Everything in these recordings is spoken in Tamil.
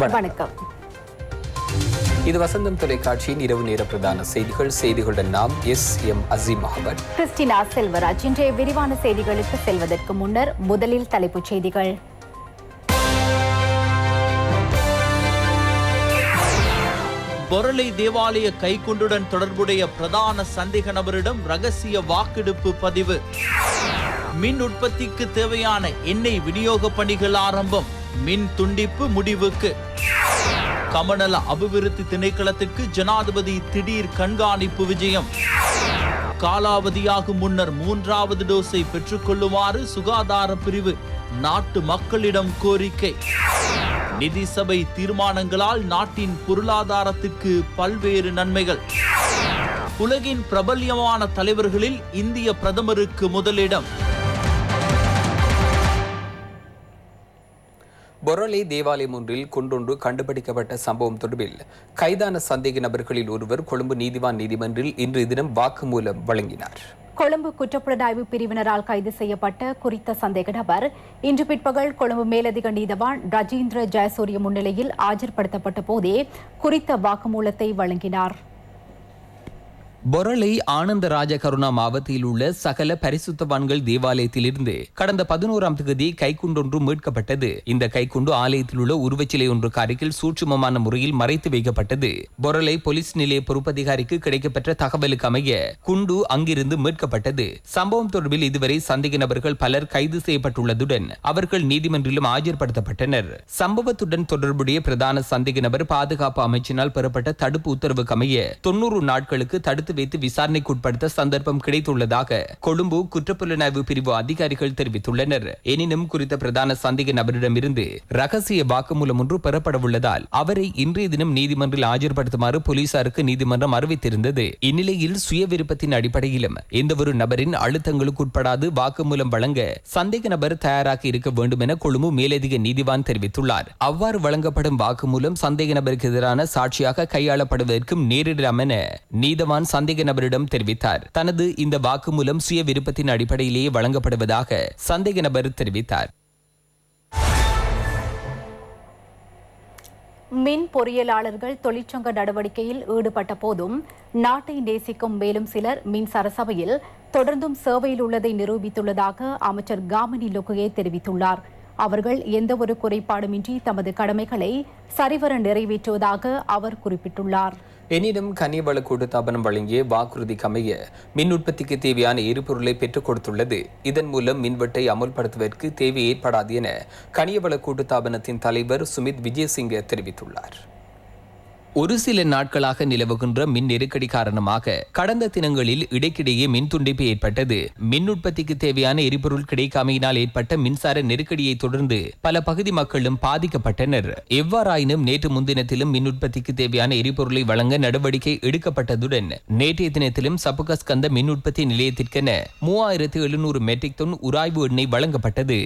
வணக்கம். இது வசந்தம் தொலைக்காட்சியின் இரவு நேர பிரதான செய்திகளுடன் நாம் எம் அசீம் அகமது, கிறிஸ்டினா செல்வராஜ். இன்றைய விரிவான செய்திகளுக்கு செல்வதற்கு முன்னர் முதலில் தலைப்புச் செய்திகள். பொருளை தேவாலய கைக்குண்டுடன் தொடர்புடைய பிரதான சந்தேக நபரிடம் ரகசிய வாக்கெடுப்பு பதிவு. மின் உற்பத்திக்கு தேவையான எண்ணெய் விநியோக பணிகள் ஆரம்பம். மின் துண்டிப்பு முடிவுக்கு. கமநல அபிவிருத்தி திணைக்களத்திற்கு ஜனாதிபதி திடீர் கண்காணிப்பு விஜயம். காலாவதியாகும் முன்னர் 3வது டோஸை பெற்றுக்கொள்ளுமாறு சுகாதார பிரிவு நாட்டு மக்களிடம் கோரிக்கை. நிதி சபை தீர்மானங்களால் நாட்டின் பொருளாதாரத்திற்கு பல்வேறு நன்மைகள். உலகின் பிரபல்யமான தலைவர்களில் இந்திய பிரதமருக்கு முதலிடம். பொரளை தேவாலயம் ஒன்றில் குண்டொன்று கண்டுபிடிக்கப்பட்ட சம்பவம் தொடர்பில் கைதான சந்தேக நபர்களில் ஒருவர் கொழும்பு நீதிவான் நீதிமன்றில் இன்றைய தினம் வாக்குமூலம் வழங்கினார். கொழும்பு குற்றப்புலனாய்வு பிரிவினரால் கைது செய்யப்பட்ட குறித்த சந்தேக நபர் இன்று பிற்பகல் கொழும்பு மேலதிக நீதிவான் ரஜீந்திர ஜெயசூரிய முன்னிலையில் ஆஜர்படுத்தப்பட்ட போதே குறித்த வாக்குமூலத்தை வழங்கினார். பொரளை ஆனந்த ராஜ கருணா மாவட்டத்தில் உள்ள சகல பரிசுத்தவான்கள் தேவாலயத்திலிருந்து கடந்த 11ஆம் தேதி கைக்குண்டொன்று மீட்கப்பட்டது. இந்த கைக்குண்டு ஆலயத்தில் உள்ள உருவச்சிலை ஒன்றுக்கு அருகில் சூட்சுமமான முறையில் மறைத்து வைக்கப்பட்டது. பொரளை போலீஸ் நிலைய பொறுப்பதிகாரிக்கு கிடைக்கப்பெற்ற தகவலுக்கு அமைய குண்டு அங்கிருந்து மீட்கப்பட்டது. சம்பவம் தொடர்பில் இதுவரை சந்தேக நபர்கள் பலர் கைது செய்யப்பட்டுள்ளதுடன் அவர்கள் நீதிமன்றிலும் ஆஜர்படுத்தப்பட்டனர். சம்பவத்துடன் தொடர்புடைய பிரதான சந்தேக நபர் பாதுகாப்பு அமைச்சினால் பெறப்பட்ட தடுப்பு உத்தரவுக்கு அமைய 90 நாட்களுக்கு தடுத்து வைத்து விசாரணைக்கு உட்படுத்த சந்தர்ப்பம் கிடைத்துள்ளதாக கொழும்பு குற்றப்புலனாய்வு பிரிவு அதிகாரிகள் தெரிவித்துள்ளனர். எனினும் குறித்த பிரதான சந்தேக நபரிடமிருந்து ரகசிய வாக்குமூலம் ஒன்று பெறப்படவுள்ளதால் அவரை இன்றைய தினம் நீதிமன்றில் ஆஜர்படுத்துமாறு போலீசாருக்கு நீதிமன்றம் அறிவித்திருந்தது. இந்நிலையில் சுய விருப்பத்தின் அடிப்படையிலும் எந்தவொரு நபரின் அழுத்தங்களுக்கு உட்படாது வாக்குமூலம் வழங்க சந்தேக நபர் தயாராக இருக்க வேண்டும் என கொழும்பு மேலதிக நீதிவான் தெரிவித்துள்ளார். அவ்வாறு வழங்கப்படும் வாக்குமூலம் சந்தேக நபருக்கு எதிரான சாட்சியாக கையாளப்படுவதற்கும் நேரிடலாம் என நீதிவான் சந்தேக நபரிடம் தெரிவித்தார். தனது இந்த வாக்குமூலம் சுய விருப்பத்தின் அடிப்படையிலேயே வழங்கப்படுவதாக சந்தேக நபர் தெரிவித்தார். மின் பொறியியலாளர்கள் தொழிற்சங்க நடவடிக்கையில் ஈடுபட்ட போதும் நாட்டை நேசிக்கும் மேலும் சிலர் மின்சார சபையில் தொடர்ந்தும் சேவையில் உள்ளதை நிரூபித்துள்ளதாக அமைச்சர் காமினி லொகுகே தெரிவித்துள்ளார். அவர்கள் எந்தவொரு குறைபாடுமின்றி தமது கடமைகளை சரிவர நிறைவேற்றுவதாக அவர் குறிப்பிட்டுள்ளார். எனினும் கனிவள கூட்டுத்தாபனம் வழங்கிய வாக்குறுதிக்கு அமைய மின் உற்பத்திக்கு தேவையான எரிபொருளை பெற்றுக் கொடுத்துள்ளது. இதன் மூலம் மின்வெட்டை அமுல்படுத்துவதற்கு தேவை ஏற்படாது என கனிவள கூட்டுத்தாபனத்தின் தலைவர் சுமித் விஜயசிங்க தெரிவித்துள்ளார். ஒரு சில நாட்களாக நிலவுகின்ற மின் நெருக்கடி காரணமாக கடந்த தினங்களில் இடைக்கிடையே மின் துண்டிப்பு ஏற்பட்டது. மின் உற்பத்திக்கு தேவையான எரிபொருள் கிடைக்காமையினால் ஏற்பட்ட மின்சார நெருக்கடியை தொடர்ந்து பல பகுதி மக்களும் பாதிக்கப்பட்டனர். எவ்வாறாயினும் நேற்று முன்தினத்திலும் மின் உற்பத்திக்கு தேவையான எரிபொருளை வழங்க நடவடிக்கை எடுக்கப்பட்டதுடன் நேற்றைய தினத்திலும் சப்புகஸ்கந்த மின் உற்பத்தி நிலையத்திற்கென 3700 மெட்ரிக் டன் உராய்வு எண்ணெய் வழங்கப்பட்டது.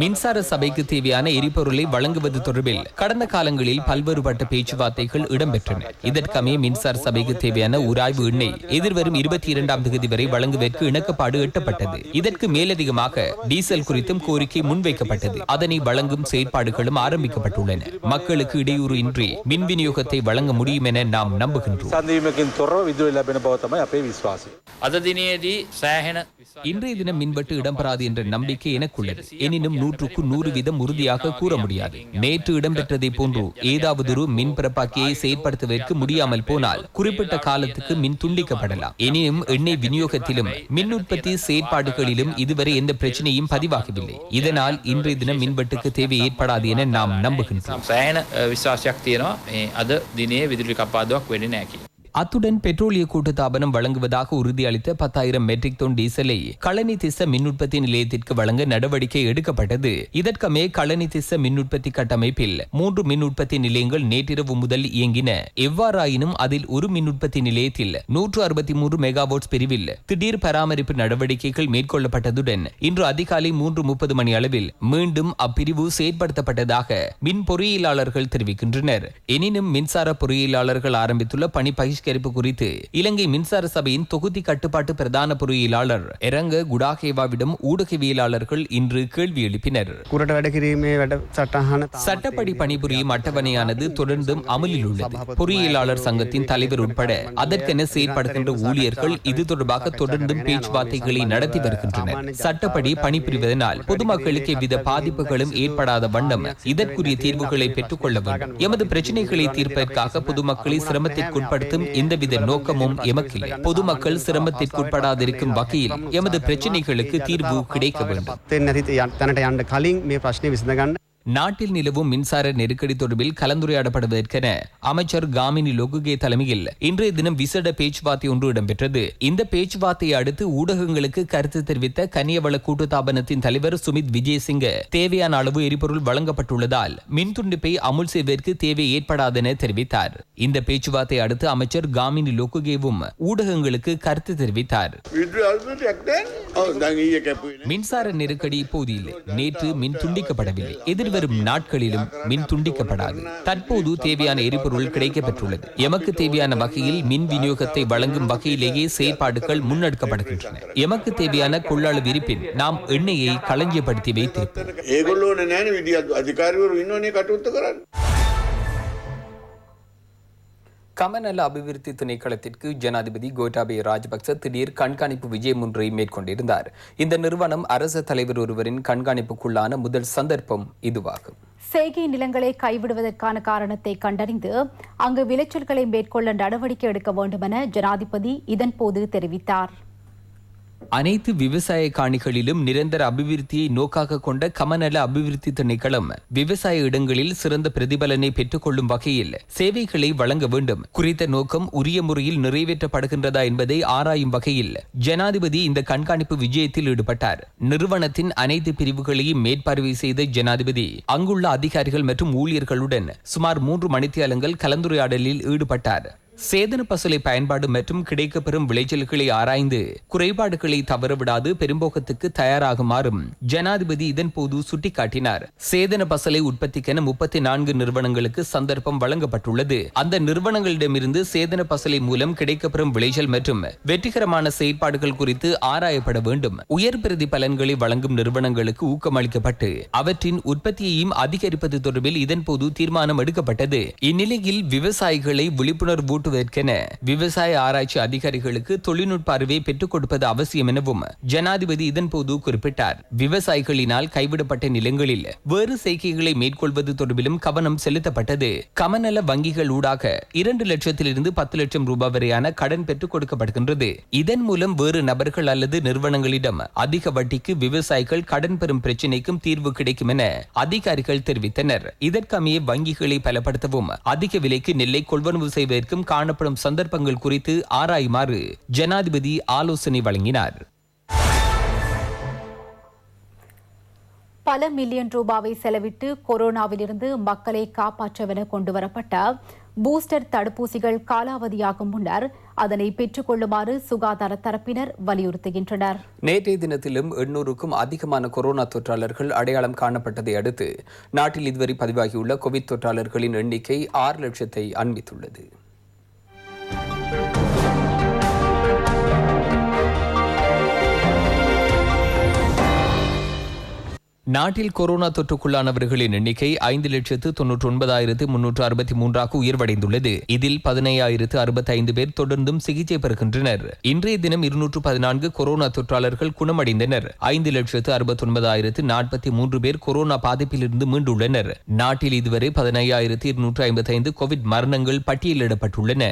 மின்சார சபைக்கு தேவையான எரிபொருளை வழங்குவது தொடர்பில் கடந்த காலங்களில் பல்வேறுபட்ட பேச்சுவார்த்தைகள் இடம்பெற்றன. இதற்கமைய மின்சார சபைக்கு தேவையான உராய்வு எண்ணெய் எதிர்வரும் 22ஆம் தேதி வரை வழங்குவதற்கு இணக்கப்பாடு எட்டப்பட்டது. இதற்கு மேலதிகமாக டீசல் குறித்தும் கோரிக்கை முன்வைக்கப்பட்டது. அதனை வழங்கும் செயற்பாடுகளும் ஆரம்பிக்கப்பட்டுள்ளன. மக்களுக்கு இடையூறு இன்றி மின் விநியோகத்தை வழங்க முடியும் என நாம் நம்புகின்றோம். இன்றைய தினம் மின்வெட்டு இடம்பெறாது என்ற நம்பிக்கை எனக்குள்ளது. எனினும் 100க்கு 100% உறுதியாக கூற முடியாது. நேற்று இடம்பெற்றதை போன்று ஏதாவது ஒரு மின் பிறப்பாக்கியை செயற்படுத்துவதற்கு முடியாமல் போனால் குறிப்பிட்ட காலத்துக்கு மின் துண்டிக்கப்படலாம். எனினும் எண்ணெய் விநியோகத்திலும் மின் உற்பத்தி செயற்பாடுகளிலும் இதுவரை எந்த பிரச்சனையும் பதிவாகவில்லை. இதனால் இன்றைய தினம் மின்வெட்டுக்கு தேவை ஏற்படாது என நாம் நம்புகின்றோம். அத்துடன் பெட்ரோலிய கூட்டுத்தாபனம் வழங்குவதாக உறுதியளித்த 10,000 மெட்ரிக் டன் டீசலை களனி திஸ்ஸ மின் உற்பத்தி நிலையத்திற்கு வழங்க நடவடிக்கை எடுக்கப்பட்டது. இதற்கமே களனி திஸ்ஸ மின் உற்பத்தி கட்டமைப்பில் 3 மின் உற்பத்தி நிலையங்கள் நேற்றிரவு முதல் இயங்கின. எவ்வாறாயினும் அதில் ஒரு மின் உற்பத்தி நிலையத்தில் 163 மெகாவாட்ஸ் பிரிவில் திடீர் பராமரிப்பு நடவடிக்கைகள் மேற்கொள்ளப்பட்டதுடன் இன்று அதிகாலை 3:30 மணி அளவில் மீண்டும் அப்பிரிவு செயற்படுத்தப்பட்டதாக மின் பொறியியலாளர்கள் தெரிவிக்கின்றனர். எனினும் மின்சார பொறியியலாளர்கள் ஆரம்பித்துள்ள பணி பகிஷ்கரிப்பு குறித்து இலங்கை மின்சார சபையின் தொகுதி கட்டுப்பாட்டு பிரதான பொறியியலாளர் எரங்க குடாகேவாவிடம் ஊடகவியலாளர்கள் இன்று கேள்வி எழுப்பினர். சட்டப்படி பணிபுரியும் அட்டவணையானது தொடர்ந்தும் அமலில் உள்ளது. பொறியியலாளர் சங்கத்தின் தலைவர் உட்பட அதற்கென செயற்படுகின்ற ஊழியர்கள் இது தொடர்பாக தொடர்ந்தும் பேச்சுவார்த்தைகளை நடத்தி வருகின்றனர். சட்டப்படி பணிபுரிவதனால் பொதுமக்களுக்கு எவ்வித பாதிப்புகளும் ஏற்படாத வண்ணம் இதற்குரிய தீர்வுகளை பெற்றுக் கொள்ள வேண்டும். எமது பிரச்சனைகளை தீர்ப்பதற்காக பொதுமக்களை சிரமத்திற்குட்படுத்தும் எந்தவித நோக்கமும் எமக்கில்லை. பொதுமக்கள் சிரமத்திற்குட்படாதிருக்கும் வகையில் எமது பிரச்சனைகளுக்கு தீர்வு கிடைக்க வேண்டும். நாட்டில் நிலவும் மின்சார நெருக்கடி தொடர்பில் கலந்துரையாடப்படுவதற்கென அமைச்சர் காமினி லொகுகே தலைமையில் இன்றைய தினம் விசேட பேச்சுவார்த்தை ஒன்று இடம்பெற்றது. இந்த பேச்சுவார்த்தையை அடுத்து ஊடகங்களுக்கு கருத்து தெரிவித்த கனியவள கூட்டுத்தாபனத்தின் தலைவர் சுமித் விஜயசிங்க தேவையான அளவு எரிபொருள் வழங்கப்பட்டுள்ளதால் மின் துண்டிப்பை அமுல் செய்வதற்கு தேவை ஏற்படாதென தெரிவித்தார். இந்த பேச்சுவார்த்தை அடுத்து அமைச்சர் காமினி லொகுகேவும் ஊடகங்களுக்கு கருத்து தெரிவித்தார். மின்சார நெருக்கடி இப்போது இல்லை. நேற்று மின் துண்டிக்கப்படவில்லை. எதிர்வரும் நாட்களிலும் மின் துண்டிக்கப்படாது. தற்போது தேவையான எரிபொருள் கிடைக்கப்பெற்றுள்ளது. எமக்கு தேவையான வகையில் மின் விநியோகத்தை வழங்கும் வகையிலேயே செயற்பாடுகள் முன்னெடுக்கப்படுகின்றன. எமக்கு தேவையான கொள்ளளவு இருப்பின் நாம் எண்ணெயை களஞ்சியப்படுத்தி வைத்திருப்போம். கமநல அபிவிருத்தி திணைக்களத்திற்கு ஜனாதிபதி கோட்டாபய ராஜபக்ச திடீர் கண்காணிப்பு விஜயம் ஒன்றை மேற்கொண்டிருந்தார். இந்த நிறுவனம் அரசு தலைவர் ஒருவரின் கண்காணிப்புக்குள்ளான முதல் சந்தர்ப்பம் இதுவாகும். செய்கை நிலங்களை கைவிடுவதற்கான காரணத்தை கண்டறிந்து அங்கு விளைச்சல்களை மேற்கொள்ள நடவடிக்கை எடுக்க வேண்டும் என ஜனாதிபதி இதன்போது தெரிவித்தார். அனைத்து விவசாய காணிகளிலும் நிரந்தர அபிவிருத்தியை நோக்காக கொண்ட கமநல அபிவிருத்தி திணைக்களம் விவசாய இடங்களில் சிறந்த பிரதிபலனை பெற்றுக் கொள்ளும் வகையில் சேவைகளை வழங்க வேண்டும். குறித்த நோக்கம் உரிய முறையில் நிறைவேற்றப்படுகின்றதா என்பதை ஆராயும் வகையில் ஜனாதிபதி இந்த கண்காணிப்பு விஜயத்தில் ஈடுபட்டார். நிறுவனத்தின் அனைத்து பிரிவுகளையும் மேற்பார்வை செய்த ஜனாதிபதி அங்குள்ள அதிகாரிகள் மற்றும் ஊழியர்களுடன் சுமார் 3 மணித்தியாலங்கள் கலந்துரையாடலில் ஈடுபட்டார். சேதன பசலை பயன்பாடு மற்றும் கிடைக்கப்பெறும் விளைச்சல்களை ஆராய்ந்து குறைபாடுகளை தவறவிடாது பெரும்போக்கத்துக்கு தயாராகுமாறும் ஜனாதிபதி இதன்போது சுட்டிக்காட்டினார். சேதன பசலை உற்பத்திக்கென 34 நிறுவனங்களுக்கு சந்தர்ப்பம் வழங்கப்பட்டுள்ளது. அந்த நிறுவனங்களிடமிருந்து சேதன பசலை மூலம் கிடைக்கப்பெறும் விளைச்சல் மற்றும் வெற்றிகரமான செயற்பாடுகள் குறித்து ஆராயப்பட வேண்டும். உயர் பிரதி பலன்களை வழங்கும் நிறுவனங்களுக்கு ஊக்கமளிக்கப்பட்டு அவற்றின் உற்பத்தியையும் அதிகரிப்பது தொடர்பில் இதன்போது தீர்மானம் எடுக்கப்பட்டது. இந்நிலையில் விவசாயிகளை விழிப்புணர்வு விவசாய ஆராய்ச்சி அதிகாரிகளுக்கு தொழில்நுட்ப அறிவை பெற்றுக் கொடுப்பது அவசியம் எனவும் ஜனாதிபதி இதன்போது குறிப்பிட்டார். விவசாயிகளினால் கைவிடப்பட்ட நிலங்களில் வேறு செய்கைகளை மேற்கொள்வது தொடர்பிலும் கவனம் செலுத்தப்பட்டது. கமநல வங்கிகள் ஊடாக 2 லட்சத்திலிருந்து 10 லட்சம் ரூபாய் வரையான கடன் பெற்றுக் கொடுக்கப்படுகின்றது. இதன் மூலம் வேறு நபர்கள் அல்லது நிறுவனங்களிடம் அதிக வட்டிக்கு விவசாயிகள் கடன் பெறும் பிரச்சினைக்கும் தீர்வு கிடைக்கும் என அதிகாரிகள் தெரிவித்தனர். இதற்கமைய வங்கிகளை பலப்படுத்தவும் அதிக விலைக்கு நெல்லை கொள்வனவு செய்வதற்கும் காணப்படும் சந்தர்ப்பங்கள் குறித்து ஆராயுமாறு ஜனாதிபதி ஆலோசனை வழங்கினார். பல மில்லியன் ரூபாவை செலவிட்டு கொரோனாவிலிருந்து மக்களை காப்பாற்றவென கொண்டுவரப்பட்ட பூஸ்டர் தடுப்பூசிகள் காலாவதியாகும் முன்னர் அதனை பெற்றுக் கொள்ளுமாறு சுகாதார தரப்பினர் வலியுறுத்துகின்றனர். நேற்றைய தினத்திலும் 800க்கும் அதிகமான கொரோனா தொற்றாளர்கள் அடையாளம் காணப்பட்டதை அடுத்து நாட்டில் இதுவரை பதிவாகியுள்ள கோவிட் தொற்றாளர்களின் எண்ணிக்கை 6 லட்சத்தை அண்மித்துள்ளது. நாட்டில் கொரோனா தொற்றுக்குள்ளானவர்களின் எண்ணிக்கை 5,99,363 உயர்வடைந்துள்ளது. இதில் 15,065 பேர் தொடர்ந்தும் சிகிச்சை பெறுகின்றனர். இன்றைய தினம் 214 கொரோனா தொற்றாளர்கள் குணமடைந்தனர். 5,69,043 பேர் கொரோனா பாதிப்பிலிருந்து மீண்டுள்ளனர். நாட்டில் இதுவரை 15,255 கோவிட் மரணங்கள் பட்டியலிடப்பட்டுள்ளன.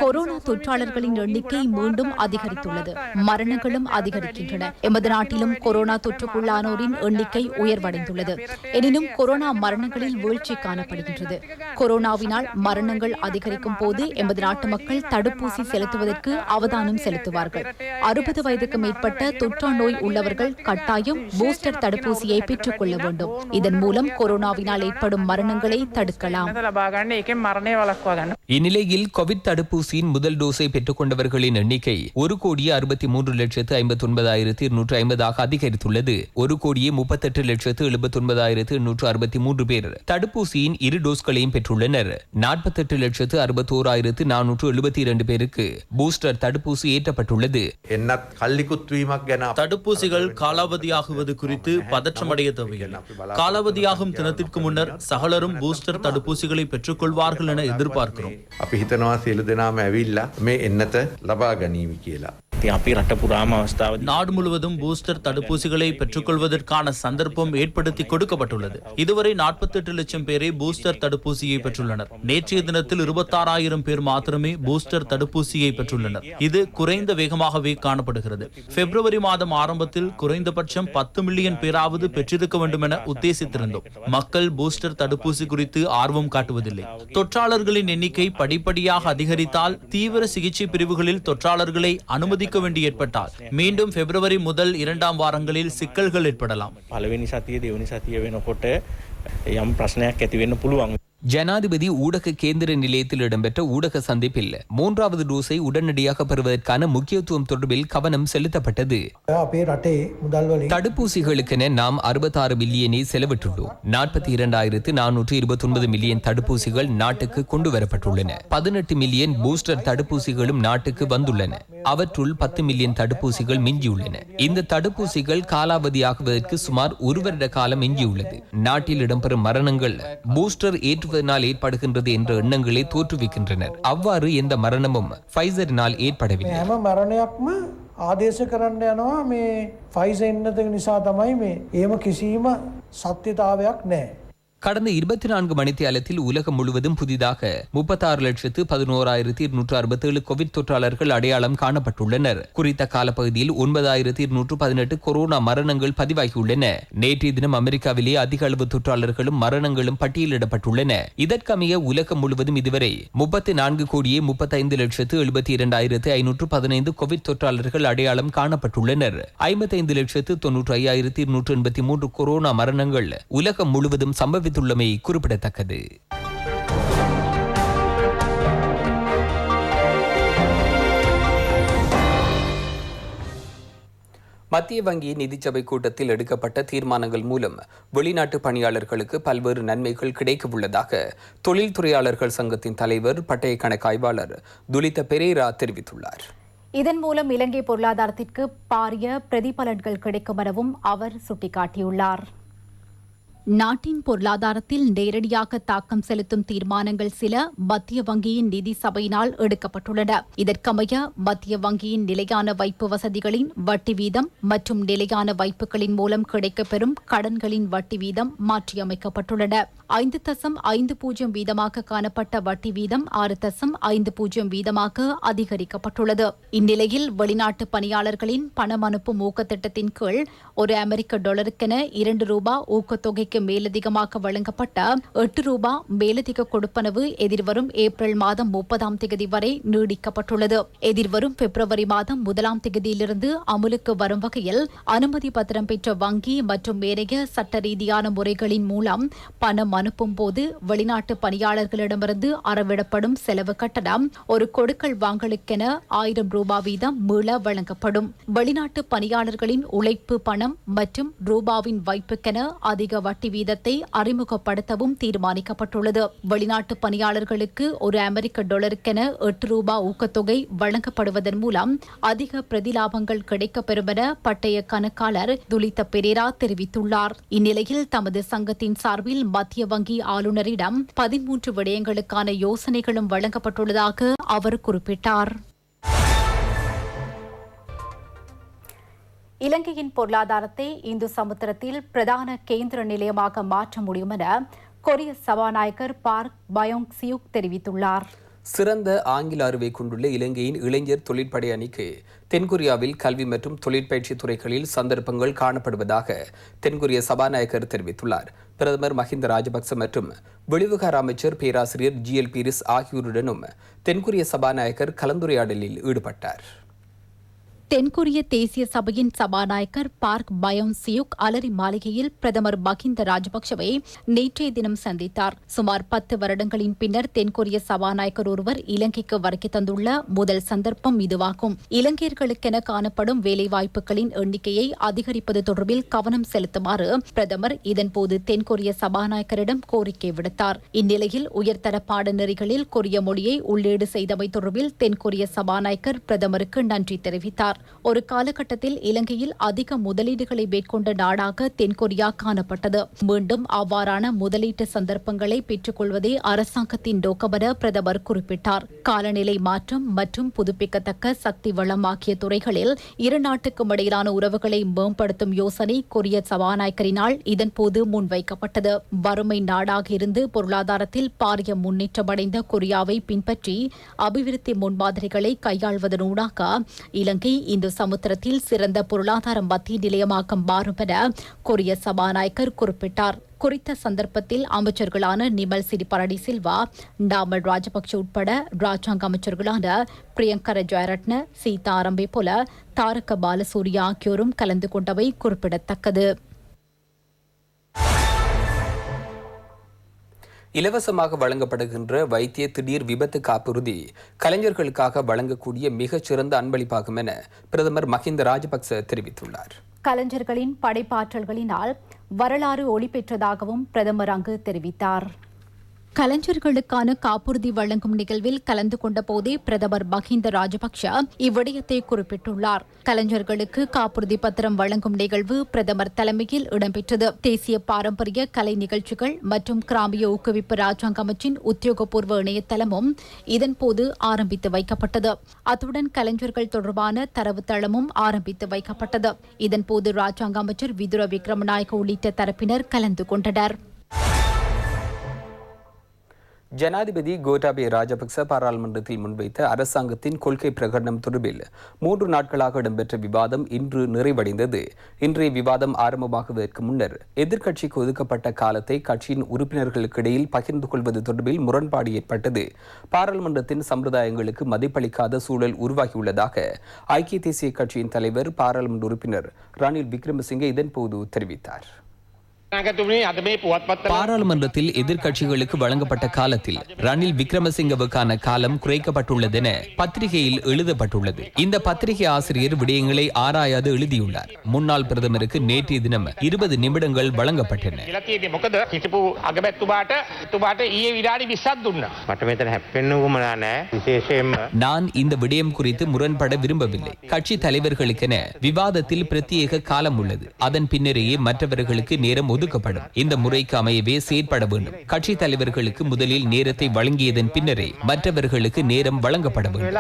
கொரோனா தொற்றாளர்களின் எண்ணிக்கை மீண்டும் அதிகரித்துள்ளது. மரணங்களும் அதிகரிக்கின்றன. எமது நாட்டிலும் கொரோனா தொற்றுக்குள்ளானோரின் எண்ணிக்கை உயர்வடைந்துள்ளது. எனினும் கொரோனா மரணங்களில் வீழ்ச்சி காணப்படுகின்றது. கொரோனாவினால் மரணங்கள் அதிகரிக்கும் போது எமது நாட்டு மக்கள் தடுப்பூசி செலுத்துவதற்கு அவதானம் செலுத்துவார்கள். 60 வயதுக்கு மேற்பட்ட தொற்றா நோய் உள்ளவர்கள் கட்டாயம் பூஸ்டர் தடுப்பூசியை பெற்றுக் கொள்ள வேண்டும். இதன் மூலம் கொரோனாவினால் ஏற்படும் மரணங்களை தடுக்கலாம். இந்நிலையில் கோவிட் தடுப்பூசியின் முதல் டோஸை பெற்றுக் கொண்டவர்களின் எண்ணிக்கை 1,63,59,250 அதிகரித்துள்ளது. 1,38,79,863 பேர் தடுப்பூசியின் 2 டோஸ்களையும் பெற்றுள்ளனர். 48,61,472 பேருக்கு பூஸ்டர் தடுப்பூசி ஏற்றப்பட்டுள்ளது. தடுப்பூசிகள் காலாவதியாகுவது குறித்து பதற்றமடைய தேவையில்லை. காலாவதியாகும் தினத்திற்கு முன்னர் சகலரும் பூஸ்டர் தடுப்பூசிகளை பெற்றுக் கொள்வார்கள் என எதிர்பார்க்கிறோம். நாடு முழுவதும் பூஸ்டர் தடுப்பூசிகளை பெற்றுக்கொள்வதற்கான சந்தர்ப்பம் ஏற்படுத்தி கொடுக்கப்பட்டுள்ளது. இதுவரை 48 லட்சம் பேரை பூஸ்டர் தடுப்பூசியை பெற்றுள்ளனர். நேற்றைய தினத்தில் 26,000 பேர் மாத்திரமே பூஸ்டர் தடுப்பூசியை பெற்றுள்ளனர். இது குறைந்த வேகமாகவே காணப்படுகிறது. பிப்ரவரி மாதம் ஆரம்பத்தில் குறைந்தபட்சம் 10 மில்லியன் பேராவது பெற்றிருக்க வேண்டும் என உத்தேசித்திருந்தோம். மக்கள் பூஸ்டர் தடுப்பூசி குறித்து ஆர்வம் காட்டுவதில்லை. தொற்றாளர்களின் எண்ணிக்கை படிப்படியாக அதிகரித்தால் தீவிர சிகிச்சை பிரிவுகளில் தொற்றாளர்களை அனுமதிக்க வேண்டி ஏற்பட்டால் மீண்டும் பிப்ரவரி முதல் 2ஆம் வாரங்களில் சிக்கல்கள் ஏற்படலாம். ஜனாதிபதி ஊடக கேந்திர நிலையத்தில் இடம்பெற்ற ஊடக சந்திப்பில் 3வது டோஸை உடனடியாக பெறுவதற்கான முக்கியத்துவம் தொடர்பில் கவனம் செலுத்தப்பட்டது. தடுப்பூசிகளுக்கென நாம் 66 பில்லியனை செலவிட்டுள்ளோம். 42,429 மில்லியன் தடுப்பூசிகள் நாட்டுக்கு கொண்டு வரப்பட்டுள்ளன. 18 மில்லியன் பூஸ்டர் தடுப்பூசிகளும் நாட்டுக்கு வந்துள்ளன. அவற்றுள் 10 மில்லியன் தடுப்பூசிகள் மிஞ்சியுள்ளன. இந்த தடுப்பூசிகள் காலாவதியாகுவதற்கு சுமார் 1 வருட காலம் மிஞ்சியுள்ளது. நாட்டில் இடம்பெறும் மரணங்கள் பூஸ்டர் ஏற்றுவதனால் ஏற்படுகின்றது என்ற எண்ணங்களை தோற்றுவிக்கின்றனர். அவ்வாறு எந்த மரணமும் ஃபைசரினால் ஏற்படவில்லை. ආදේශ කරන්න යනවා මේ ෆයිසර් ඉන්නත නිසා තමයි මේ එහෙම කිසිම සත්‍යතාවයක් නැහැ. கடந்த 24 மணித்தியாலத்தில் உலகம் முழுவதும் புதிதாக 36,11,267 கோவிட் தொற்றாளர்கள் அடையாளம் காணப்பட்டுள்ளனர். குறித்த காலப்பகுதியில் 9,218 கொரோனா மரணங்கள் பதிவாகியுள்ளன. நேற்றைய தினம் அமெரிக்காவிலே அதிக அளவு தொற்றாளர்களும் மரணங்களும் பட்டியலிடப்பட்டுள்ளன. இதற்கமைய உலகம் முழுவதும் இதுவரை 34,35,72,515 கோவிட் தொற்றாளர்கள் அடையாளம் காணப்பட்டுள்ளனர். 55,95,283 கொரோனா மரணங்கள் உலகம் முழுவதும் சம்பவித்துள்ளமை குறிப்பிடத்தக்கது. மத்திய வங்கி நிதிச்சபை கூட்டத்தில் எடுக்கப்பட்ட தீர்மானங்கள் மூலம் வெளிநாட்டு பணியாளர்களுக்கு பல்வேறு நன்மைகள் கிடைக்க உள்ளதாக தொழில்துறையாளர்கள் சங்கத்தின் தலைவர் பட்டய கணக்காய்வாளர் துலித்த பெரேரா தெரிவித்துள்ளார். இதன் மூலம் இலங்கை பொருளாதாரத்திற்கு பாரிய பிரதிபலன்கள் கிடைக்கும் எனவும் அவர் சுட்டிக்காட்டியுள்ளார். நாட்டின் பொருளாதாரத்தில் நேரடியாக தாக்கம் செலுத்தும் தீர்மானங்கள் சில மத்திய வங்கியின் நிதி சபையினால் எடுக்கப்பட்டுள்ளன. இதற்கமைய மத்திய வங்கியின் நிலையான வைப்பு வசதிகளின் வட்டி வீதம் மற்றும் நிலையான வைப்புகளின் மூலம் கிடைக்கப்பெறும் கடன்களின் வட்டி வீதம் மாற்றியமைக்கப்பட்டுள்ளன. 5.50 வீதமாக காணப்பட்ட வட்டி வீதம் 6.50 வீதமாக அதிகரிக்கப்பட்டுள்ளது. இந்நிலையில் வெளிநாட்டு பணியாளர்களின் பணம் அனுப்பும் ஊக்கத்திட்டத்தின் கீழ் $1 $2 ஊக்கத்தொகை மேலதிகமாக வழங்கப்பட்ட $8 மேலதிக கொடுப்பனவு எதிர்வரும் ஏப்ரல் மாதம் 30ஆம் தேதி வரை நீடிக்கப்பட்டுள்ளது. எதிர்வரும் பிப்ரவரி மாதம் 1ஆம் தேதியிலிருந்து அமுலுக்கு வரும் வகையில் அனுமதி பத்திரம் பெற்ற வங்கி மற்றும் ஏனைய சட்ட ரீதியான முறைகளின் மூலம் பணம் அனுப்பும் போது வெளிநாட்டு பணியாளர்களிடமிருந்து அறவிடப்படும் செலவு கட்டணம் ஒரு கொடுக்கல் வாங்கலுக்கென $1000 வீதம் மீள வழங்கப்படும். வெளிநாட்டு பணியாளர்களின் உழைப்பு பணம் மற்றும் ரூபாவின் வைப்புக்கென அதிக வட்டி வீதத்தை அறிமுகப்படுத்தவும் தீர்மானிக்கப்பட்டுள்ளது. வெளிநாட்டு பணியாளர்களுக்கு $1 $8 ஊக்கத்தொகை வழங்கப்படுவதன் மூலம் அதிக பிரதிலாபங்கள் கிடைக்கப்பெறும் என பட்டய கணக்காளர் துலித்த பெரேரா தெரிவித்துள்ளார். இந்நிலையில் தமது சங்கத்தின் சார்பில் மத்திய வங்கி ஆளுநரிடம் 13 விடயங்களுக்கான யோசனைகளும் வழங்கப்பட்டுள்ளதாக அவர் குறிப்பிட்டார். இலங்கையின் பொருளாதாரத்தை இந்து சமுத்திரத்தில் பிரதான கேந்திர நிலையமாக மாற்ற முடியும் என கொரிய சபாநாயகர் பார்க் பயோங் சியூக் தெரிவித்துள்ளார். சிறந்த ஆங்கில அறிவை கொண்டுள்ள இலங்கையின் இளைஞர் தொழிற்படை அணிக்கு தென்கொரியாவில் கல்வி மற்றும் தொழிற்பயிற்சி துறைகளில் சந்தர்ப்பங்கள் காணப்படுவதாக தென்கொரிய சபாநாயகர் தெரிவித்துள்ளார். பிரதமர் மஹிந்த ராஜபக்ச மற்றும் வெளிவிவகார அமைச்சர் பேராசிரியர் GL பீரிஸ் ஆகியோருடனும் தென்கொரிய சபாநாயகர் கலந்துரையாடலில் ஈடுபட்டார். தென்கொரிய தேசிய சபையின் சபாநாயகர் பார்க் பயோன் சியுக் அலரி மாளிகையில் பிரதமர் மஹிந்த ராஜபக்சவை நேற்றைய தினம் சந்தித்தார். சுமார் 10 வருடங்களின் பின்னர் தென்கொரிய சபாநாயகர் ஒருவர் இலங்கைக்கு வருகை தந்துள்ள முதல் சந்தர்ப்பம் இதுவாகும். இலங்கையர்களுக்கென காணப்படும் வேலைவாய்ப்புகளின் எண்ணிக்கையை அதிகரிப்பது தொடர்பில் கவனம் செலுத்துமாறு பிரதமர் இதன்போது தென்கொரிய சபாநாயகரிடம் கோரிக்கை விடுத்தார். இந்நிலையில் உயர்தர பாடநெறிகளில் கொரிய மொழியை உள்ளீடு செய்தமை தொடர்பில் தென்கொரிய சபாநாயகர் பிரதமருக்கு நன்றி தெரிவித்தார். ஒரு காலகட்டத்தில் இலங்கையில் அதிக முதலீடுகளை மேற்கொண்ட நாடாக தென்கொரியா காணப்பட்டது. மீண்டும் அவ்வாறான முதலீட்டு சந்தர்ப்பங்களை பெற்றுக் கொள்வதே அரசாங்கத்தின் நோக்கமென பிரதமர் குறிப்பிட்டார். காலநிலை மாற்றம் மற்றும் புதுப்பிக்கத்தக்க சக்தி வளம் ஆகிய துறைகளில் இரு நாட்டுக்கும் இடையிலான உறவுகளை மேம்படுத்தும் யோசனை கொரிய சபாநாயகரினால் இதன்போது முன்வைக்கப்பட்டது. வறுமை நாடாக இருந்து பொருளாதாரத்தில் பாரிய முன்னேற்றமடைந்த கொரியாவை பின்பற்றி அபிவிருத்தி முன்மாதிரிகளை கையாள்வதனூடாக இலங்கை இந்து சமுத்திரத்தில் சிறந்த பொருளாதார மத்திய நிலையமாக மாறும் என கொரிய சபாநாயகர் குறிப்பிட்டார். குறித்த சந்தர்ப்பத்தில் அமைச்சர்களான நிமல் சிறிபாரடி சில்வா, நாமல் ராஜபக்ஷ உட்பட ராஜாங்க அமைச்சர்களான பிரியங்கர ஜெயரட்ன, சீதா அரம்பே போல தாரக பாலசூரியா ஆகியோரும் கலந்து கொண்டவை குறிப்பிடத்தக்கது. இலவசமாக வழங்கப்படுகின்ற வைத்திய திடீர் விபத்து காப்புறுதி கலைஞர்களுக்காக வழங்கக்கூடிய மிகச்சிறந்த அன்பளிப்பாகும் என பிரதமர் மஹிந்த ராஜபக்ச தெரிவித்துள்ளார். கலைஞர்களின் படைப்பாற்றல்களினால் வரலாறு ஒளி பெற்றதாகவும் பிரதமர் அங்கு தெரிவித்தார். கலைஞர்களுக்கான காப்புறுதி வழங்கும் நிகழ்வில் கலந்து கொண்ட போதே பிரதமர் மஹிந்த ராஜபக்ஷ இவ்விடயத்தை குறிப்பிட்டுள்ளார். கலைஞர்களுக்கு காப்புறுதி பத்திரம் வழங்கும் நிகழ்வு பிரதமர் தலைமையில் இடம்பெற்றது. தேசிய பாரம்பரிய கலை நிகழ்ச்சிகள் மற்றும் கிராமிய ஊக்குவிப்பு ராஜாங்க அமைச்சின் உத்தியோகபூர்வ இணையதளமும் இதன்போது ஆரம்பித்து வைக்கப்பட்டது. அத்துடன் கலைஞர்கள் தொடர்பான தரவுத்தளமும் ஆரம்பித்து வைக்கப்பட்டது. இதன்போது ராஜாங்க அமைச்சர் விதுர விக்ரமநாயக்க உள்ளிட்ட தரப்பினர் கலந்து கொண்டனர். ஜனாதிபதி கோட்டாபய ராஜபக்ச பாராளுமன்றத்தில் முன்வைத்த அரசாங்கத்தின் கொள்கை பிரகடனம் தொடர்பில் 3 நாட்களாக இடம்பெற்ற விவாதம் இன்று நிறைவடைந்தது. இன்றைய விவாதம் ஆரம்பமாகுவதற்கு முன்னர் எதிர்க்கட்சிக்கு ஒதுக்கப்பட்ட காலத்தை கட்சியின் உறுப்பினர்களுக்கிடையில் பகிர்ந்து கொள்வது தொடர்பில் முரண்பாடு ஏற்பட்டது. பாராளுமன்றத்தின் சம்பிரதாயங்களுக்கு மதிப்பளிக்காத சூழல் உருவாகியுள்ளதாக ஐக்கிய தேசிய கட்சியின் தலைவர் பாராளுமன்ற உறுப்பினர் ரணில் விக்ரமசிங்கே இதன்போது தெரிவித்தார். பாராளுமன்றத்தில் எதிர்க்கட்சிகளுக்கு வழங்கப்பட்ட காலத்தில் ரணில் விக்ரமசிங்கவுக்கான காலம் குறைக்கப்பட்டுள்ளதென பத்திரிகையில் எழுதப்பட்டுள்ளது. இந்த பத்திரிகை ஆசிரியர் விடயங்களை ஆராயாது எழுதியுள்ளார். முன்னாள் பிரதமருக்கு நேற்றைய தினம் 20 நிமிடங்கள் வழங்கப்பட்டன. நான் இந்த விடயம் குறித்து முரண்பட விரும்பவில்லை. கட்சி தலைவர்களுக்கென விவாதத்தில் பிரத்யேக காலம் உள்ளது. அதன் பின்னரேயே மற்றவர்களுக்கு நேரம் ஒதுக்கப்படும். இந்த முறைக்கு அமையவே செயற்பட வேண்டும். கட்சி தலைவர்களுக்கு முதலில் நேரத்தை வழங்கியதன் பின்னரே மற்றவர்களுக்கு நேரம் வழங்கப்பட வேண்டும்.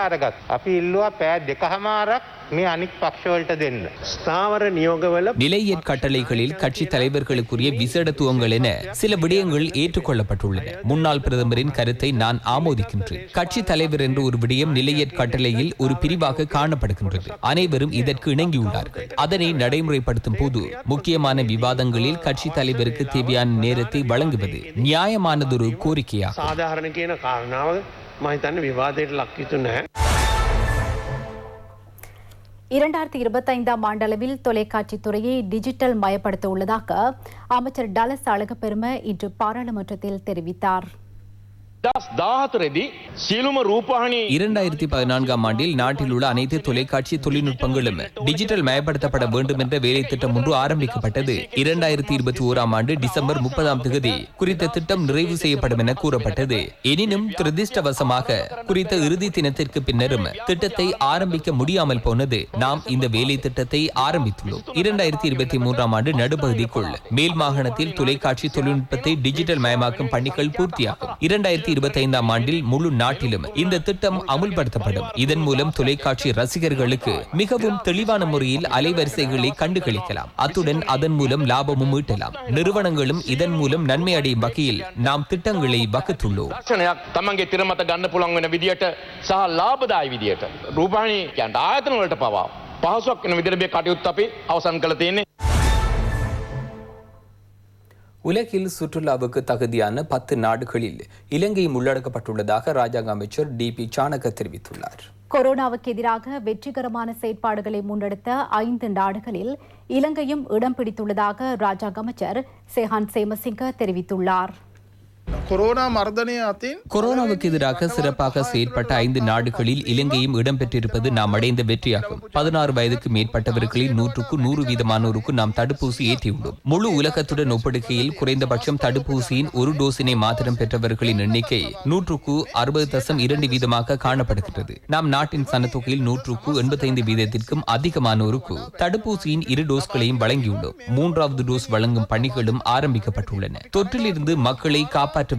நிலையற் கட்டளைகளில் கட்சி தலைவர்களுக்குரிய விசேடத்துவங்கள் என சில விடயங்கள் ஏற்றுக்கொள்ளப்பட்டுள்ளன. முன்னாள் பிரதமரின் கருத்தை நான் ஆமோதிக்கின்றேன். கட்சி தலைவர் என்ற ஒரு விடயம் நிலையற் கட்டளையில் ஒரு பிரிவாக காணப்படுகின்றது. அனைவரும் இதற்கு இணங்கியுள்ளார்கள். அதனை நடைமுறைப்படுத்தும் போது முக்கியமான விவாதங்களில் கட்சி தலைவருக்கு தேவையான நேரத்தை வழங்குவது நியாயமானதொரு கோரிக்கையாகும். 2025ஆம் ஆண்டளவில் தொலைக்காட்சி துறையை டிஜிட்டல் மயப்படுத்த உள்ளதாக அமைச்சர் டலஸ் அழகப்பெரும இன்று பாராளுமன்றத்தில் தெரிவித்தார். 2014ஆம் ஆண்டில் நாட்டில் உள்ள அனைத்து தொலைக்காட்சி தொழில்நுட்பங்களும் டிஜிட்டல் மயப்படுத்தப்பட வேண்டும் என்ற வேலை திட்டம் ஒன்று ஆரம்பிக்கப்பட்டது. 2021ஆம் ஆண்டு டிசம்பர் 30ஆம் தேதி குறித்த திட்டம் நிறைவு செய்யப்படும் என கூறப்பட்டது. எனினும் துரதிர்ஷ்டவசமாக குறித்த இறுதி தினத்திற்கு பின்னரும் திட்டத்தை ஆரம்பிக்க முடியாமல் போனது. நாம் இந்த வேலை திட்டத்தை ஆரம்பித்துள்ளோம். 2023ஆம் ஆண்டு நடுப்பகுதிக்குள் மேல் மாகாணத்தில் தொலைக்காட்சி தொழில்நுட்பத்தை டிஜிட்டல் மயமாக்கும் பணிகள் பூர்த்தியாகும். 2025ஆம் ஆண்டில் முழு நாட்டிலும் இந்த திட்டம் அமுல்படுத்தப்படும். இதன் மூலம் தொலைக்காட்சி ரசிகர்களுக்கு மிகவும் தெளிவான முறையில் அலைவரிசைகளை கண்டுகளிக்கலாம். அத்துடன் அதன் மூலம் லாபமும் ஈட்டலாம். நிறுவனங்களும் இதன் மூலம் நன்மை அடையும் வகையில் நாம் திட்டங்களை வகுத்துள்ளோம். உலகில் சுற்றுலாவுக்கு தகுதியான 10 நாடுகளில் இலங்கையும் உள்ளடக்கப்பட்டுள்ளதாக ராஜாங்க அமைச்சர் டிபி சாணக்க தெரிவித்துள்ளார். கொரோனாவுக்கு எதிராக வெற்றிகரமான செயற்பாடுகளை முன்னெடுத்த 5 நாடுகளில் இலங்கையும் இடம் பிடித்துள்ளதாக ராஜாங்க அமைச்சர் செஹான் சேமசிங்க தெரிவித்துள்ளார். கொரோனாவுக்கு எதிராக சிறப்பாக செயற்பட்ட 5 நாடுகளில் இலங்கையும் இடம்பெற்றிருப்பது நாம் அடைந்த வெற்றியாகும். 16 வயதுக்கு மேற்பட்டவர்களில் 100க்கு 100% நாம் தடுப்பூசி ஏற்றியுள்ளோம். முழு உலகத்துடன் ஒப்பிடுகையில் குறைந்தபட்சம் தடுப்பூசியின் ஒரு டோஸினை மாத்திரம் பெற்றவர்களின் எண்ணிக்கை 100க்கு 60.2% காணப்படுகிறது. நாம் நாட்டின் சனத்தொகையில் 100க்கு 85% அதிகமானோருக்கு தடுப்பூசியின் 2 டோஸ்களையும் வழங்கியுள்ளோம். 3வது டோஸ் வழங்கும் பணிகளும் ஆரம்பிக்கப்பட்டுள்ளன. தொற்றிலிருந்து மக்களை காப்பாற்றுவதற்கு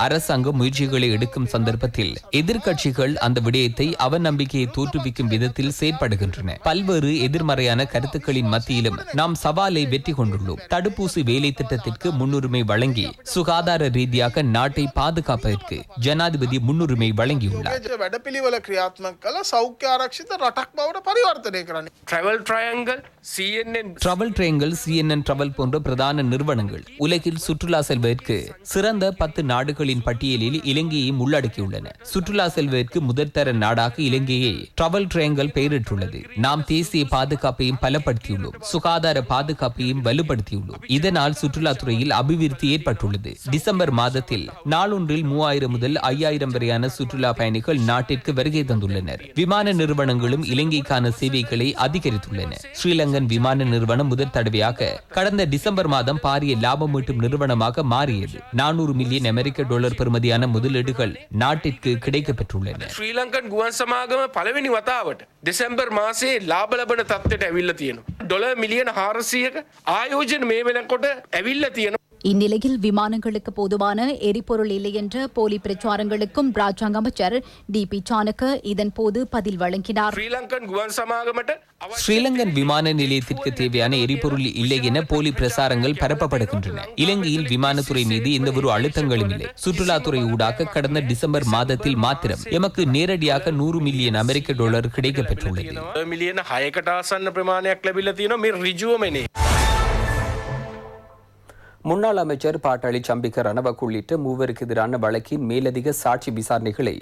அரசாங்கம் முயற்சிகளை எடுக்கும் சந்தர்ப்பத்தில் எதிர்க்கட்சிகள் அந்த விடயத்தை அவநம்பிக்கையை தோற்றுவிக்கும் விதத்தில் செயற்படுகின்றன. பல்வேறு எதிர்மறையான கருத்துக்களின் மத்தியிலும் நாம் சவாலை வெற்றி கொண்டுள்ளோம். தடுப்பூசி வேலை திட்டத்திற்கு முன்னுரிமை வழங்கி சுகாதார ரீதியாக நாட்டை பாதுகாப்பதற்கு ஜனாதிபதி முன்னுரிமை வழங்கியுள்ளார். டிராவல் ட்ரையாங்கிள், CNN டிராவல் போன்ற பிரதான நிறுவனங்கள் உலகில் சுற்றுலா செல்வதற்கு சிறந்த 10 நாடுகளின் பட்டியலில் இலங்கையையும் உள்ளடக்கியுள்ளன. சுற்றுலா செல்வதற்கு முதற்தர நாடாக இலங்கையை டிராவல் ட்ரையாங்கிள் பெயரிட்டுள்ளது. நாம் தேசிய பாதுகாப்பையும் பலப்படுத்தியுள்ளோம். சுகாதார பாதுகாப்பையும் வலுப்படுத்தியுள்ளோம். இதனால் சுற்றுலாத்துறையில் அபிவிருத்தி ஏற்பட்டுள்ளது. டிசம்பர் மாதத்தில் நாளொன்றில் 3000 முதல் 5000 வரையான சுற்றுலா பயணிகள் நாட்டிற்கு வருகை தந்துள்ளனர். விமான நிறுவனங்களும் இலங்கைக்கான சேவைகளை அதிகரித்துள்ளன. ஸ்ரீலங்கன் விமான நிறுவனம் முதல் தடவையாக கடந்த டிசம்பர் மாதம் பாரிய லாபம் ஈட்டும் நிறுவனமாக மாறியது. $400 மில்லியன் அமெரிக்க டாலர் பெறுமதியான முதலீடுகள் நாட்டிற்கு கிடைக்கப்பெற்றுள்ளன. ஸ்ரீலங்கன் ගුවන් සමාගම පළවෙනි වතාවට දෙසැම්බර් මාසයේ ලාභ ලබන තත්ත්වයට ඇවිල්ලා තියෙනවා. ඩොලර් මිලියන 400ක ආයෝජන මේ වෙනකොට ඇවිල්ලා තියෙනවා. இந்நிலையில் விமானங்களுக்கு போதுமான எரிபொருள் இல்லை என்ற போலி பிரச்சாரங்களுக்கும் ராஜாங்க அமைச்சர் டிபி சாணக்க இதன்போது பதில் வழங்கினார். ஸ்ரீலங்கன் விமான நிலையத்திற்கு தேவையான எரிபொருள் இல்லை என போலி பிரசாரங்கள் பரப்பப்படுகின்றன. இலங்கையில் விமானத்துறை மீது எந்த ஒரு அழுத்தங்களும் இல்லை. சுற்றுலாத்துறை ஊடாக கடந்த டிசம்பர் மாதத்தில் மாத்திரம் எமக்கு நேரடியாக $100 மில்லியன் அமெரிக்க டாலர் கிடைக்கப்பெற்றுள்ளது. මිලියන 6කට ආසන්න ප්‍රමාණයක් ලැබිලා තියෙනවා මේ ඍජුවමනේ. முன்னாள் அமைச்சர் பாட்டாளி சம்பிக்க ரணவக் உள்ளிட்ட 3 எதிரான வழக்கின் மேலதிக சாட்சி விசாரணைகளை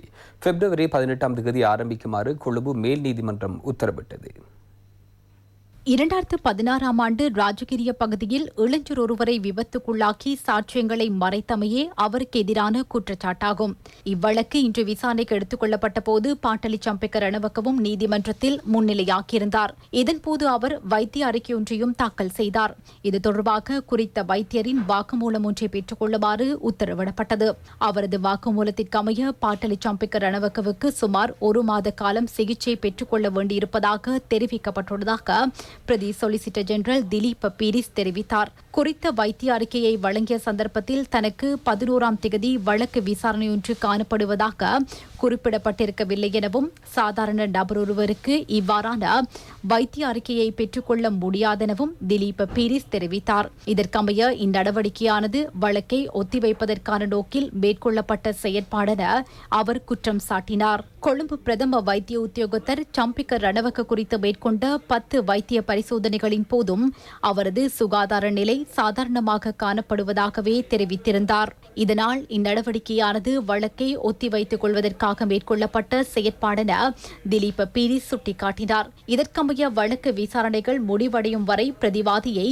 பிப்ரவரி 18 ஆரம்பிக்குமாறு கொழும்பு மேல் நீதிமன்றம் உத்தரவிட்டது. 2016ஆம் ஆண்டு ராஜகிரிய பகுதியில் இளைஞர் ஒருவரை விபத்துக்குள்ளாக்கி சாட்சியங்களை மறைத்தமையே அவருக்கு எதிரான குற்றச்சாட்டாகும். இவ்வழக்கு இன்று விசாரணைக்கு எடுத்துக் கொள்ளப்பட்ட போது பாட்டாளி சம்பிக்க ரணவக்கவும் நீதிமன்றத்தில் முன்னிலையாகியிருந்தார். இதன்போது அவர் வைத்திய அறிக்கையொன்றையும் தாக்கல் செய்தார். இது தொடர்பாக குறித்த வைத்தியரின் வாக்குமூலம் ஒன்றை பெற்றுக் கொள்ளுமாறு உத்தரவிடப்பட்டது. அவரது வாக்குமூலத்திற்கமைய பாட்டாளி சம்பிக்க ரணவக்கவுக்கு சுமார் 1 மாத காலம் சிகிச்சை பெற்றுக் கொள்ள வேண்டியிருப்பதாக தெரிவிக்கப்பட்டுள்ளதாக பிரதி சொலிசிட்டர் ஜெனரல் திலீப் பீரிஸ் தெரிவித்தார். குறித்த வைத்திய அறிக்கையை வழங்கிய சந்தர்ப்பத்தில் தனக்கு 11ஆம் திகதி வழக்கு விசாரணையொன்று காணப்படுவதாக குறிப்பிடப்பட்டிருக்கவில்லை எனவும் சாதாரண நபர் ஒருவருக்கு இவ்வாறான வைத்திய அறிக்கையை பெற்றுக்கொள்ள முடியாதெனவும் திலீப் பீரிஸ் தெரிவித்தார். இதற்கமைய இந்நடவடிக்கையானது வழக்கை ஒத்திவைப்பதற்கான நோக்கில் மேற்கொள்ளப்பட்ட செயற்பாடென அவர் குற்றம் சாட்டினார். கொழும்பு பிரதம வைத்திய உத்தியோகத்தர் சம்பிக்க ரணவக்க குறித்து மேற்கொண்ட 10 வைத்திய பரிசோதனைகளின் போதும் அவரது சுகாதார நிலை சாதாரணமாக காணப்படுவதாகவே தெரிவித்திருந்தார். இதனால் இந்நடவடிக்கையானது வழக்கை ஒத்திவைத்துக் கொள்வதற்காக மேற்கொள்ளப்பட்ட செயற்பாடென திலீப் பீரிஸ் சுட்டிக்காட்டினார். இதற்கமைய வழக்கு விசாரணைகள் முடிவடையும் வரை பிரதிவாதியை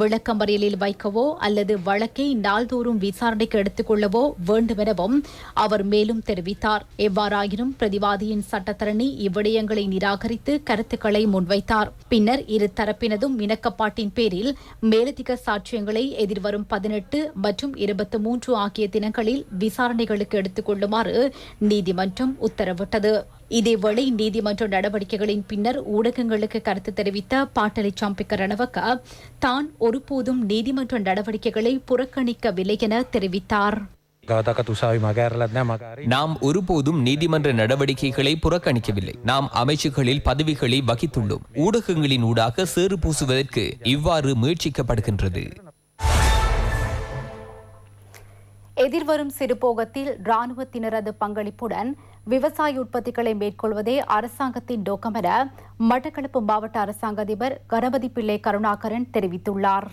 விளக்கமறியலில் வைக்கவோ அல்லது வழக்கை நாள்தோறும் விசாரணைக்கு எடுத்துக் கொள்ளவோ வேண்டும் எனவும் அவர் மேலும் தெரிவித்தார். எவ்வாறாயினும் பிரதிவாதியின் சட்டத்தரணி இவ்விடயங்களை நிராகரித்து கருத்துக்களை முன்வைத்தார். பின்னர் இரு தரப்பினதும் இணக்கப்பாட்டின் பேரில் மேலதிக சாட்சியங்களை எதிர்வரும் 18 மற்றும் 23 ஆகிய தினங்களில் விசாரணைகளுக்கு எடுத்துக் கொள்ளுமாறு நீதிமன்றம் உத்தரவிட்டது. இதேவேளை நீதிமன்ற நடவடிக்கைகளின் பின்னர் ஊடகங்களுக்கு கருத்து தெரிவித்த பாட்டாளி சம்பிக்க ரணவக்க தான் ஒருபோதும் நீதிமன்ற நடவடிக்கைகளை புறக்கணிக்கவில்லை என தெரிவித்தார். நாம் ஒருபோதும் நீதிமன்ற நடவடிக்கைகளை புறக்கணிக்கவில்லை. நாம் அமைச்சுகளில் பதவிகளை வகித்துள்ளோம். ஊடகங்களின் ஊடாக சேறு பூசுவதற்கு இவ்வாறு முயற்சிக்கப்படுகின்றது. எதிர்வரும் சிறுபோகத்தில் இராணுவத்தினரது பங்களிப்புடன் விவசாய உற்பத்திகளை மேற்கொள்வதே அரசாங்கத்தின் நோக்கம் என மட்டக்களப்பு மாவட்ட அரசாங்க அதிபர் கணபதி பிள்ளை கருணாகரன் தெரிவித்துள்ளார்.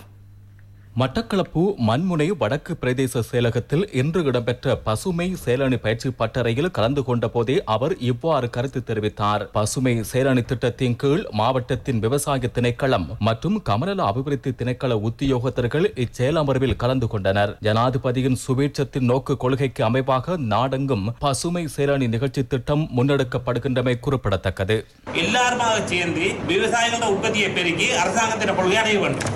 மட்டக்களப்பு மண்முனை வடக்கு பிரதேச செயலகத்தில் இன்று இடம்பெற்ற பசுமை சேலணி பயிற்சி பட்டறையில் கலந்து கொண்ட போதே அவர் இவ்வாறு கருத்து தெரிவித்தார். பசுமை சேலணி திட்டத்தின் கீழ் மாவட்டத்தின் விவசாய திணைக்களம் மற்றும் கமநல அபிவிருத்தி திணைக்கள உத்தியோகத்தர்கள் இச்செயலமர்வில் கலந்து கொண்டனர். ஜனாதிபதியின் சுபீட்சத்தின் நோக்கு கொள்கைக்கு அமைவாக நாடெங்கும் பசுமை சேலணி நிகழ்ச்சி திட்டம் முன்னெடுக்கப்படுகின்றமை குறிப்பிடத்தக்கது. எல்லாருமாக சேர்ந்து விவசாயிகளோட உற்பத்தியை பெருக்கி அரசாங்கத்தின் கொள்கை அடைய வேண்டும்.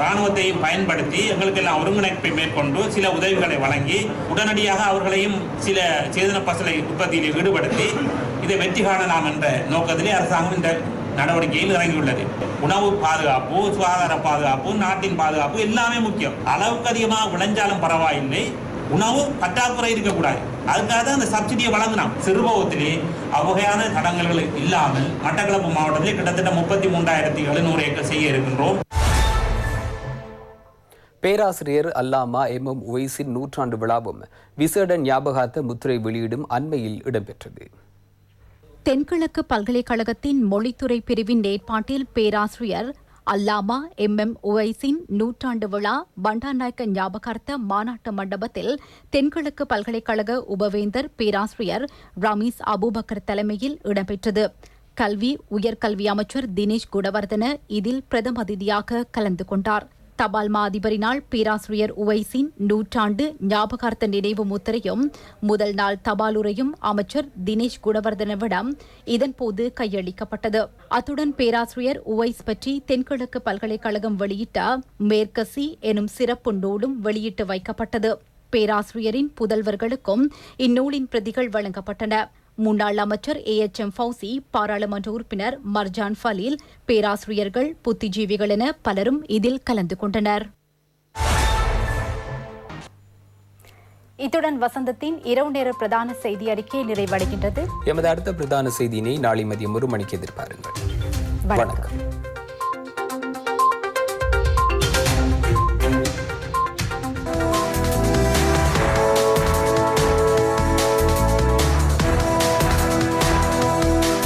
ராணுவத்தையும் பயன்படுத்தி எங்களுக்கு எல்லாம் ஒருங்கிணைப்பை மேற்கொண்டு சில உதவிகளை வழங்கி உடனடியாக அவர்களையும் சில சேதன பசலை உற்பத்தியில் ஈடுபடுத்தி இதை வெற்றி காணலாம் என்ற நோக்கத்திலே அரசாங்கம் இந்த நடவடிக்கையில் இறங்கியுள்ளது. உணவு பாதுகாப்பு, சுகாதார பாதுகாப்பு, நாட்டின் பாதுகாப்பு எல்லாமே முக்கியம். அளவுக்கு அதிகமாக விளைஞ்சாலும் பரவாயில்லை, உணவு பற்றாக்குறை இருக்கக்கூடாது. அதுக்காக தான் அந்த சப்சிடியை வழங்கினோம். சிறுபோகத்திலே அவ்வகையான தடங்கல்கள் இல்லாமல் மட்டக்களப்பு மாவட்டத்திலே கிட்டத்தட்ட 33,700 ஏக்கர் செய்ய இருக்கின்றோம். பேராசிரியர் அல்லாமா எம்.எம். உவைஸின் நூற்றாண்டு விழாவும் விசேட ஞாபகார்த்த முத்திரை வெளியீடும் அண்மையில் இடம்பெற்றது. தென்கிழக்கு பல்கலைக்கழகத்தின் மொழித்துறை பிரிவின் ஏற்பாட்டில் பேராசிரியர் அல்லாமா எம்.எம். உவைஸின் நூற்றாண்டு விழா பண்டார்நாயக்க ஞாபகார்த்த மாநாட்டு மண்டபத்தில் தென்கிழக்கு பல்கலைக்கழக உபவேந்தர் பேராசிரியர் ரமீஸ் அபூபக்கர் தலைமையில் இடம்பெற்றது. கல்வி உயர்கல்வி அமைச்சர் தினேஷ் குணவர்தன இதில் பிரதம அதிதியாக கலந்து கொண்டார். தபால் மா அதிபரினால் பேராசிரியர் உவைஸின் நூற்றாண்டு ஞாபகார்த்த நினைவு முத்திரையும் முதல் நாள் தபாலுரையும் அமைச்சர் தினேஷ் குணவர்தனவிடம் இதன்போது கையளிக்கப்பட்டது. அத்துடன் பேராசிரியர் உவைஸ் பற்றி தென்கிழக்கு பல்கலைக்கழகம் வெளியிட்ட மேற்கசி எனும் சிறப்பு நூலும் வெளியிட்டு வைக்கப்பட்டது. பேராசிரியரின் புதல்வர்களுக்கும் இந்நூலின் பிரதிகள் வழங்கப்பட்டன. முன்னாள் அமைச்சர் A.H.M. ஃபௌசி, பாராளுமன்ற உறுப்பினர் மர்ஜான் ஃபலீல், பேராசிரியர்கள், புத்திஜீவிகள் என பலரும் இதில் கலந்து கொண்டனர். இத்துடன் வசந்தத்தின் இரவு நேர பிரதான செய்தி அறிக்கை நிறைவடைகின்றது. எமது அடுத்த பிரதான செய்தியினை நாளை மதியம் 1 மணிக்கு எதிர்பாருங்கள். வணக்கம்.